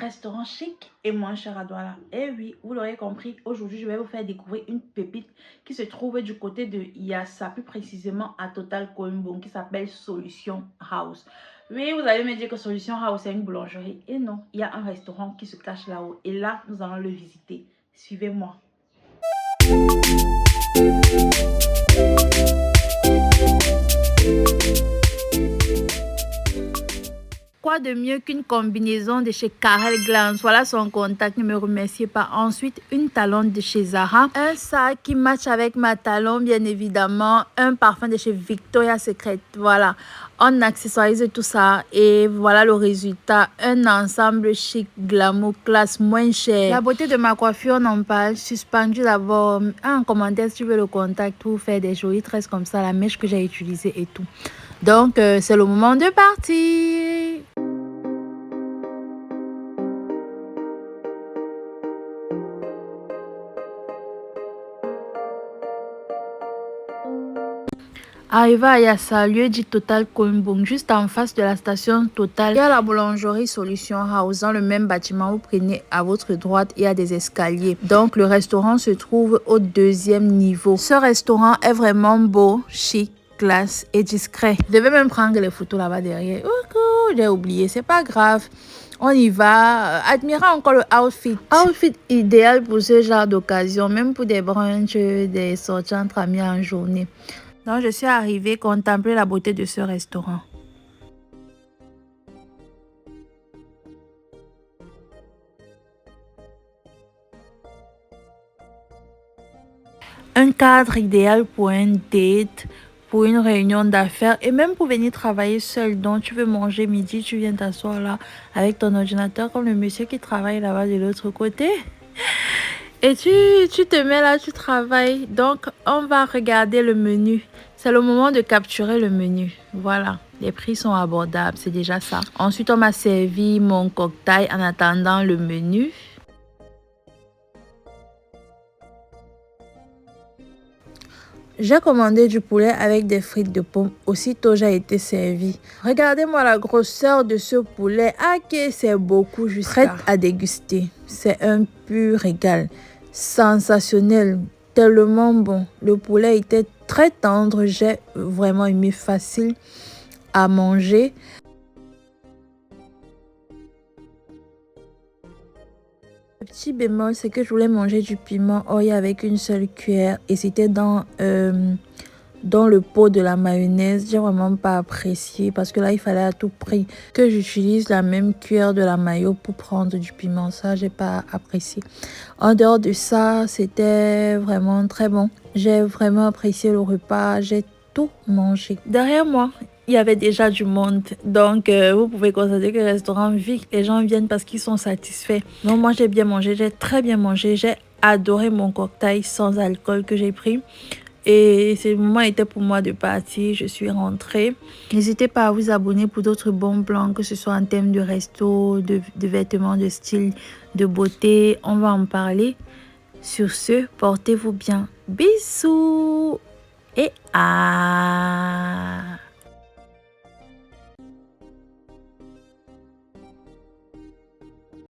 restaurant chic et moins cher à Douala. Et oui, vous l'aurez compris, aujourd'hui je vais vous faire découvrir une pépite qui se trouve du côté de Yassa, plus précisément à Total Koimbong, qui s'appelle Solution House. Oui, vous allez me dire que Solution House est une boulangerie. Et non, il y a un restaurant qui se cache là-haut. Et là, nous allons le visiter. Suivez-moi. Quoi de mieux qu'une combinaison de chez Karel Glance? Voilà son contact, ne me remerciez pas. Ensuite, une talonne de chez Zara, un sac qui match avec ma talon, bien évidemment, un parfum de chez Victoria's Secret. Voilà, on accessorise tout ça et voilà le résultat, un ensemble chic, glamour, classe, moins cher. La beauté de ma coiffure, on en parle. Suspendu d'abord en commentaire si tu veux le contact pour faire des jolies tresses comme ça, la mèche que j'ai utilisée et tout. Donc, c'est le moment de partir. Arrivé à Yassa, lieu dit Total Koimbong, juste en face de la station Total, il y a la boulangerie Solution House. Dans le même bâtiment, vous prenez à votre droite, il y a des escaliers. Donc, le restaurant se trouve au 2e niveau. Ce restaurant est vraiment beau, chic, classe et discret. Je devais même prendre les photos là-bas derrière. Oh, j'ai oublié, c'est pas grave. On y va. Admirez encore le outfit. Outfit idéal pour ce genre d'occasion, même pour des brunchs, des sorties entre amis en journée. Donc, je suis arrivée contempler la beauté de ce restaurant. Un cadre idéal pour un date, pour une réunion d'affaires et même pour venir travailler seul. Donc, tu veux manger midi, tu viens t'asseoir là avec ton ordinateur comme le monsieur qui travaille là-bas de l'autre côté. Et tu te mets là, tu travailles. Donc, on va regarder le menu. C'est le moment de capturer le menu. Voilà, les prix sont abordables, c'est déjà ça. Ensuite, on m'a servi mon cocktail en attendant le menu. J'ai commandé du poulet avec des frites de pommes. Aussitôt, j'ai été servi. Regardez-moi la grosseur de ce poulet. Ah, que c'est beaucoup juste. Prête à déguster. C'est un pur régal. Sensationnel. Tellement bon. Le poulet était très tendre. J'ai vraiment aimé, facile à manger. Le petit bémol, c'est que je voulais manger du piment oil avec une seule cuillère et c'était dans le pot de la mayonnaise. J'ai vraiment pas apprécié parce que là, il fallait à tout prix que j'utilise la même cuillère de la mayo pour prendre du piment. Ça, j'ai pas apprécié. En dehors de ça, c'était vraiment très bon. J'ai vraiment apprécié le repas. J'ai tout mangé. Derrière moi, il y avait déjà du monde. Donc, vous pouvez constater que le restaurant vit. Les gens viennent parce qu'ils sont satisfaits. Donc, moi, j'ai bien mangé. J'ai très bien mangé. J'ai adoré mon cocktail sans alcool que j'ai pris. Et ce moment était pour moi de partir. Je suis rentrée. N'hésitez pas à vous abonner pour d'autres bons plans, que ce soit en termes de resto, de vêtements, de style, de beauté. On va en parler. Sur ce, portez-vous bien. Bisous et à...